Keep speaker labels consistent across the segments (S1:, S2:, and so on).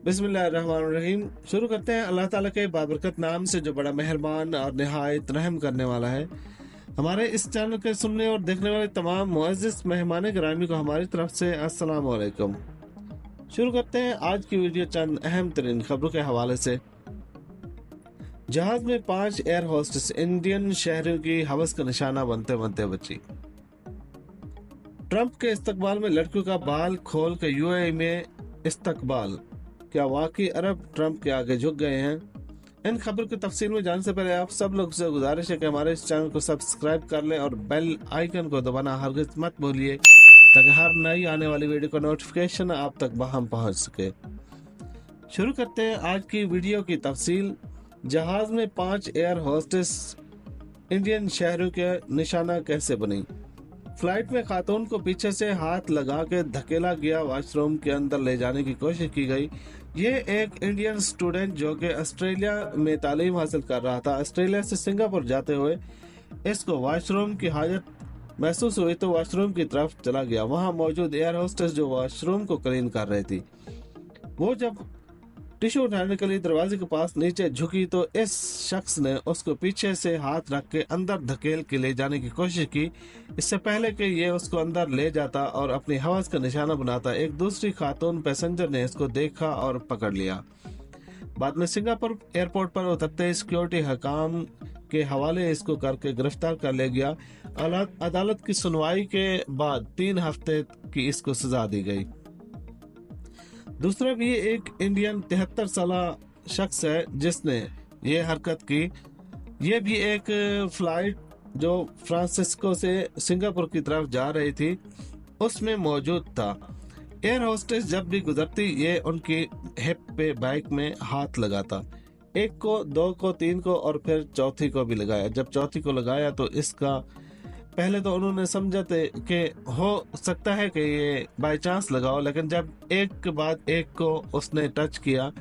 S1: बिस्मिल्लाहिर्रहमानिर्रहीम। शुरू करते हैं अल्लाह ताला के बाबरकत नाम से जो बड़ा मेहरबान और निहायत रहम करने वाला है। हमारे इस चैनल के सुनने और देखने वाले तमाम मुअज़्ज़िज़ मेहमान गिरामी को हमारी तरफ से अस्सलाम वालेकुम। शुरू करते हैं आज की वीडियो चंद अहम तरीन खबरों के हवाले से। जहाज में 5 एयर होस्टेस इंडियन शहरियों की हवस का निशाना बनते बनते बची। ट्रंप के इस्तकबाल में लड़कियों का बाल खोल के यूएई में इस्तकबाल। क्या वाकई अरब ट्रंप के आगे झुक गए हैं? इन खबरों की तफसील में जानने से पहले आप सब लोग से गुजारिश है कि हमारे इस चैनल को सब्सक्राइब कर लें और बेल आइकन को दबाना हरगिज़ मत भूलिए, ताकि हर नई आने वाली वीडियो का नोटिफिकेशन आप तक बहम पहुंच सके। शुरू करते हैं आज की वीडियो की तफसील। जहाज में 5 एयर होस्टेस इंडियन शहरों के निशाना कैसे बनी। फ्लाइट में खातून को पीछे से हाथ लगा के धकेला गया, वॉशरूम के अंदर ले जाने की कोशिश की गई। ये एक इंडियन स्टूडेंट जो कि ऑस्ट्रेलिया में तालीम हासिल कर रहा था, ऑस्ट्रेलिया से सिंगापुर जाते हुए इसको वॉशरूम की हाजत महसूस हुई तो वॉशरूम की तरफ चला गया। वहां मौजूद एयर होस्टेस जो वॉशरूम को क्लीन कर रही थी, वो जब टिश्यू उठाने के लिए दरवाजे के पास नीचे झुकी तो इस शख्स ने उसको पीछे से हाथ रख के अंदर धकेल के ले जाने की कोशिश की। इससे पहले कि ये उसको अंदर ले जाता और अपनी हवस का निशाना बनाता, एक दूसरी खातून पैसेंजर ने इसको देखा और पकड़ लिया। बाद में सिंगापुर एयरपोर्ट पर उतरते ही सिक्योरिटी हकाम के हवाले इसको करके गिरफ्तार कर लिया गया। अदालत की सुनवाई के बाद 3 हफ्ते की इसको सजा दी गई। दूसरा भी एक इंडियन 73 साल शख्स है जिसने ये हरकत की। ये भी एक फ्लाइट जो फ्रांसिस्को से सिंगापुर की तरफ जा रही थी उसमें मौजूद था। एयर होस्टेस जब भी गुजरती ये उनकी हिप पे बाइक में हाथ लगाता। 1 को, 2 को, 3 को और फिर चौथी को भी लगाया। जब चौथी को लगाया तो इसका पहले तो उन्होंने समझा थे कि हो सकता है कि ये बाय चांस लगाओ, लेकिन जब एक के बाद एक को उसने टच किया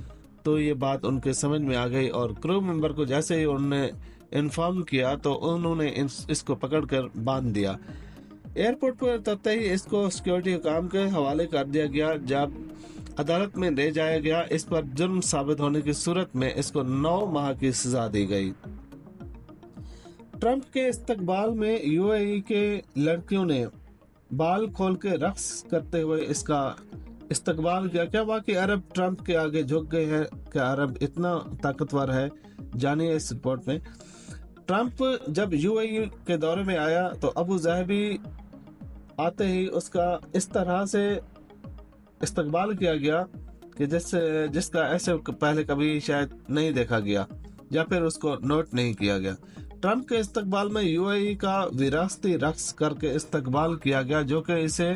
S1: तो ये बात उनके समझ में आ गई और क्रू मेंबर को जैसे ही उन्होंने इन्फॉर्म किया तो उन्होंने इसको पकड़कर बांध दिया। एयरपोर्ट पर उतरते ही इसको सिक्योरिटी काम के हवाले कर दिया गया। जब अदालत में ले जाया गया, इस पर जुर्म साबित होने की सूरत में इसको 9 माह की सजा दी गई। ट्रंप के इस्तकबाल में यूएई के लड़कियों ने बाल खोल के रक्स करते हुए इसका इस्तकबाल किया। क्या वाकई अरब ट्रंप के आगे झुक गए हैं? क्या अरब इतना ताकतवर है? जानिए इस रिपोर्ट में। ट्रंप जब यूएई के दौरे में आया तो अबू ज़हबी आते ही उसका इस तरह से इस्तकबाल किया गया कि जिसका ऐसे पहले कभी शायद नहीं देखा गया या फिर उसको नोट नहीं किया गया। ट्रंप के इस्तकबाल में यूएई का विरासती रक्स करके इस्तकबाल किया गया, जो कि इसे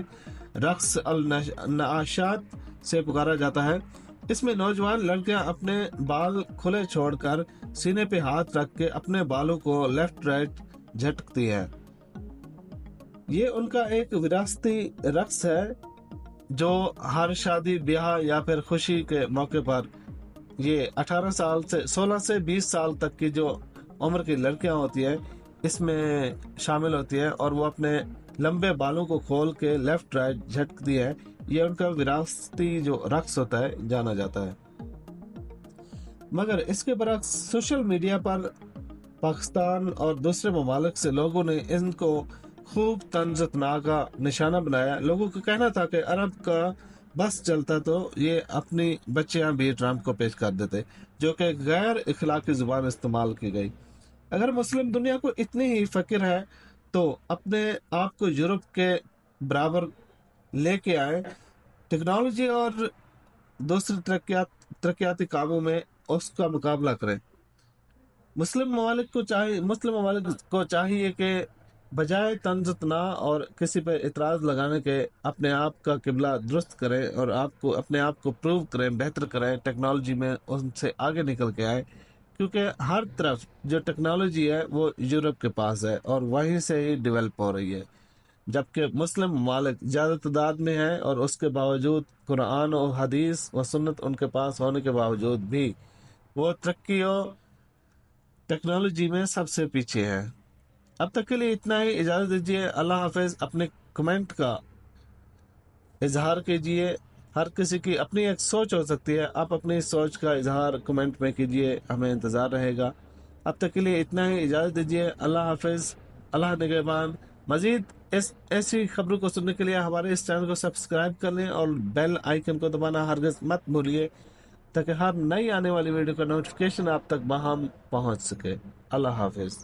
S1: रक्स अल नआशात से पुकारा जाता है। इसमें नौजवान लड़कियां अपने बाल खुले छोड़कर सीने पे हाथ रख के अपने बालों को लेफ्ट राइट झटकती है। ये उनका एक विरासती रक्स है जो हर शादी ब्याह या फिर खुशी के मौके पर ये 18 साल से 16 से 20 साल तक की जो उम्र की लड़कियां होती है इसमें शामिल होती है और वो अपने लंबे बालों को खोल के लेफ्ट राइट झटकती है। ये उनका विरासती जो रक्स होता है जाना जाता है। मगर इसके बरक्स सोशल मीडिया पर पाकिस्तान और दूसरे ममालिक से लोगों ने इनको खूब तंज़ का निशाना बनाया। लोगों का कहना था कि अरब का बस चलता तो ये अपनी बच्चियां भी ट्रंप को पेश कर देते, जो कि गैर इखलाकी जुबान इस्तेमाल की गई। अगर मुस्लिम दुनिया को इतनी ही फिक्र है तो अपने आप को यूरोप के बराबर लेके आए, टेक्नोलॉजी और दूसरे तरक्याती कामों में उसका मुकाबला करें। मुस्लिम ममालिक को चाहिए कि बजाय तंज़ना और किसी पर इतराज़ लगाने के अपने आप का किबला दुरुस्त करें और अपने आप को प्रूव करें, बेहतर करें, टेक्नोलॉजी में उनसे आगे निकल के आए। क्योंकि हर तरफ जो टेक्नोलॉजी है वो यूरोप के पास है और वहीं से ही डेवलप हो रही है, जबकि मुस्लिम ममालिक ज़्यादा तादाद में है और उसके बावजूद कुरान और हदीस व सुन्नत उनके पास होने के बावजूद भी वो तरक्की और टेक्नोलॉजी में सबसे पीछे है। अब तक के लिए इतना ही, इजाज़त दीजिए। अल्लाह हाफिज़। अपने कमेंट का इजहार कीजिए, हर किसी की अपनी एक सोच हो सकती है। आप अपनी सोच का इजहार कमेंट में कीजिए, हमें इंतज़ार रहेगा। अब तक के लिए इतना ही, इजाज़त दीजिए। अल्लाह हाफिज़, अल्लाह निगहबान। मज़ीद ऐसी खबरों को सुनने के लिए हमारे इस चैनल को सब्सक्राइब कर लें और बेल आइकन को दबाना हरगिज़ मत भूलिए, ताकि हर नई आने वाली वीडियो का नोटिफिकेशन आप तक बहाम पहुंच सके। अल्लाह हाफिज़।